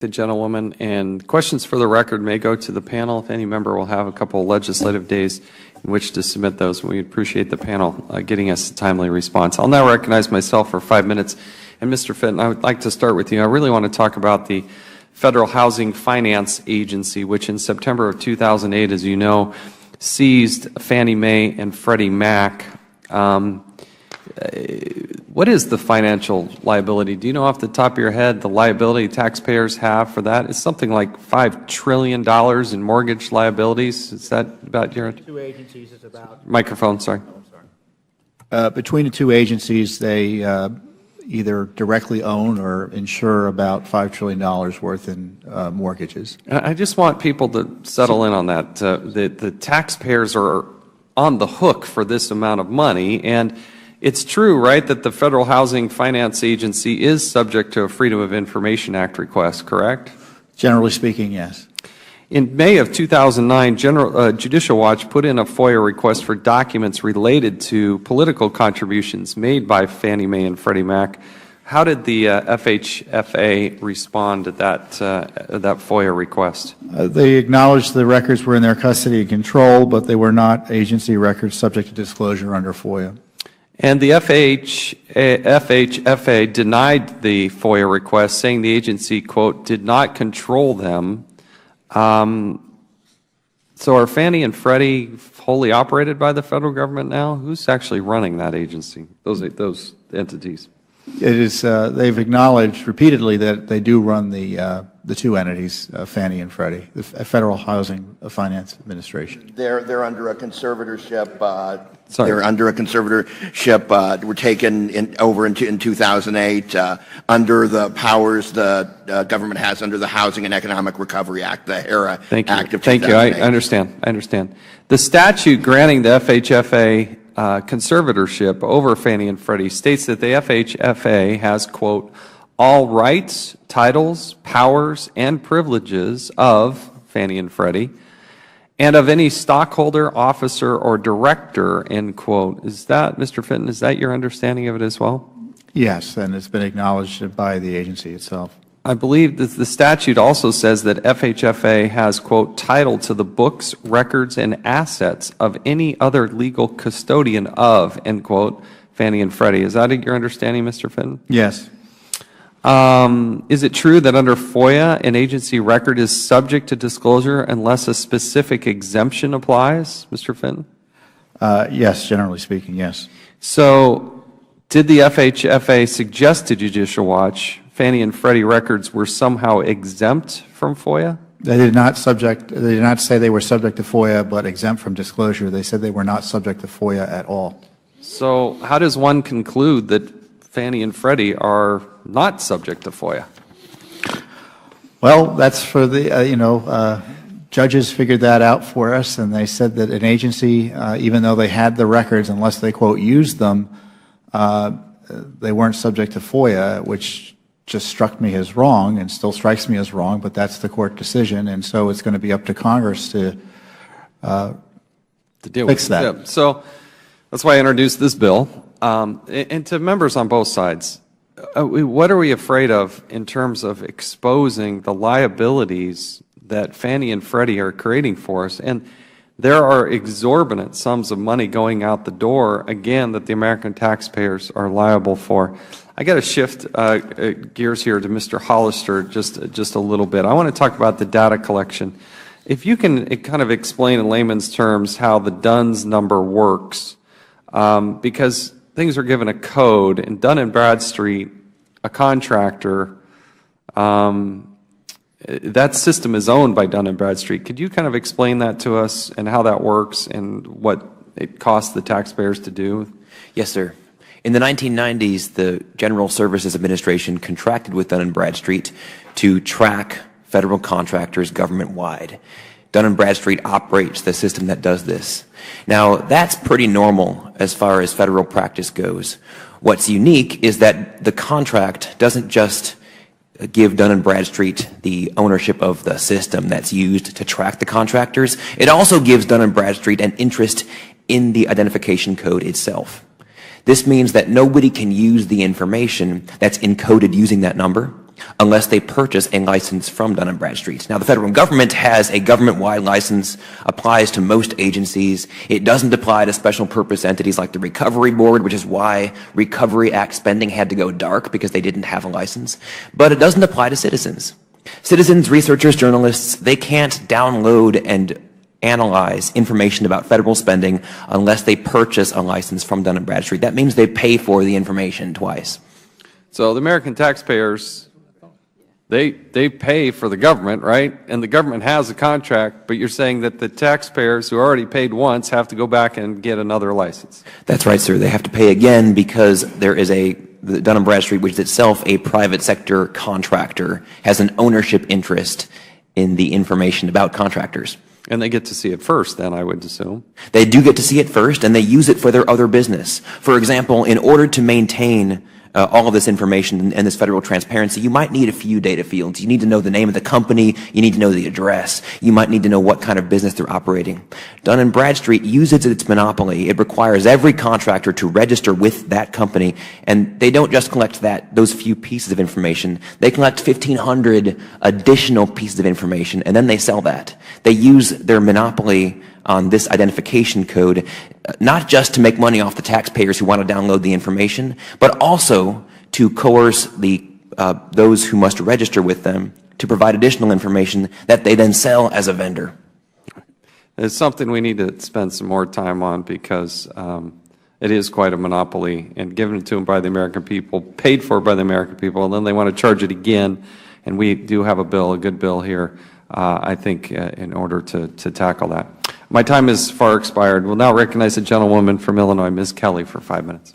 The gentlewoman, and questions for the record may go to the panel. If any member will have a couple of legislative days in which to submit those, we appreciate the panel getting us a timely response. I'll now recognize myself for 5 minutes. And Mr. Fitton, I would like to start with you. I really want to talk about the Federal Housing Finance Agency, which in September of 2008, as you know, seized Fannie Mae and Freddie Mac. What is the financial liability? Do you know off the top of your head the liability taxpayers have for that? It's something like $5 trillion in mortgage liabilities. Is that about your... Two agencies is about... Microphone, sorry. Oh, sorry. Between the two agencies, they either directly own or insure about $5 trillion worth in mortgages. I just want people to settle in on that. The taxpayers are on the hook for this amount of money, and it's true, right, that the Federal Housing Finance Agency is subject to a Freedom of Information Act request, correct? Generally speaking, yes. In May of 2009, Judicial Watch put in a FOIA request for documents related to political contributions made by Fannie Mae and Freddie Mac. How did the FHFA respond to that FOIA request? They acknowledged the records were in their custody and control, but they were not agency records subject to disclosure under FOIA. And the FHFA denied the FOIA request, saying the agency, quote, did not control them. So are Fannie and Freddie wholly operated by the federal government now? Who's actually running that agency, those entities? It is. They've acknowledged repeatedly that they do run the two entities, Fannie and Freddie, the Federal Housing Finance Administration. They're under a conservatorship. They're under a conservatorship. Were taken over in 2008 under the powers the government has under the Housing and Economic Recovery Act, the HERA Act of 2008. Thank you. I understand. The statute granting the FHFA conservatorship over Fannie and Freddie states that the FHFA has, quote, all rights, titles, powers, and privileges of Fannie and Freddie, and of any stockholder, officer, or director, end quote. Is that, Mr. Fitton, is that your understanding of it as well? Yes, and it's been acknowledged by the agency itself. I believe that the statute also says that FHFA has, quote, title to the books, records, and assets of any other legal custodian of, end quote, Fannie and Freddie. Is that your understanding, Mr. Fitton? Yes. Is it true that under FOIA, an agency record is subject to disclosure unless a specific exemption applies, Mr. Fitton? Yes, generally speaking, yes. So did the FHFA suggest to Judicial Watch Fannie and Freddie records were somehow exempt from FOIA? They did not say they were subject to FOIA, but exempt from disclosure. They said they were not subject to FOIA at all. So how does one conclude that Fannie and Freddie are not subject to FOIA? Well, that's for the, judges figured that out for us, and they said that an agency, even though they had the records, unless they, quote, used them, they weren't subject to FOIA, which just struck me as wrong and still strikes me as wrong, but that's the court decision, and so it's going to be up to Congress to deal fix that. Yeah. So that's why I introduced this bill. And to members on both sides, what are we afraid of in terms of exposing the liabilities that Fannie and Freddie are creating for us? And there are exorbitant sums of money going out the door, again, that the American taxpayers are liable for. I got to shift gears here to Mr. Hollister just a little bit. I want to talk about the data collection. If you can kind of explain in layman's terms how the DUNS number works, because things are given a code, and Dun & Bradstreet, a contractor, that system is owned by Dun & Bradstreet. Could you kind of explain that to us and how that works and what it costs the taxpayers to do? Yes, sir. In the 1990s, the General Services Administration contracted with Dun & Bradstreet to track federal contractors government-wide. Dun & Bradstreet operates the system that does this. Now, that's pretty normal as far as federal practice goes. What's unique is that the contract doesn't just give Dun & Bradstreet the ownership of the system that's used to track the contractors. It also gives Dun & Bradstreet an interest in the identification code itself. This means that nobody can use the information that's encoded using that number unless they purchase a license from Dun & Bradstreet. Now, the federal government has a government-wide license, applies to most agencies. It doesn't apply to special purpose entities like the Recovery Board, which is why Recovery Act spending had to go dark, because they didn't have a license. But it doesn't apply to citizens. Citizens, researchers, journalists, they can't download and analyze information about federal spending unless they purchase a license from Dun & Bradstreet. That means they pay for the information twice. So the American taxpayers, they pay for the government, right? And the government has a contract, but you're saying that the taxpayers who already paid once have to go back and get another license. That's right, sir. They have to pay again because there is the Dun & Bradstreet, which is itself a private sector contractor, has an ownership interest in the information about contractors. And they get to see it first, then, I would assume. They do get to see it first, and they use it for their other business. For example, in order to maintain all of this information and this federal transparency, you might need a few data fields. You need to know the name of the company. You need to know the address. You might need to know what kind of business they're operating. Dun & Bradstreet uses its monopoly. It requires every contractor to register with that company, and they don't just collect those few pieces of information. They collect 1,500 additional pieces of information, and then they sell that. They use their monopoly on this identification code, not just to make money off the taxpayers who want to download the information, but also to coerce those who must register with them to provide additional information that they then sell as a vendor. It's something we need to spend some more time on, because it is quite a monopoly, and given it to them by the American people, paid for by the American people, and then they want to charge it again. And we do have a good bill here, I think, in order to tackle that. My time is far expired. We'll now recognize the gentlewoman from Illinois, Ms. Kelly, for 5 minutes.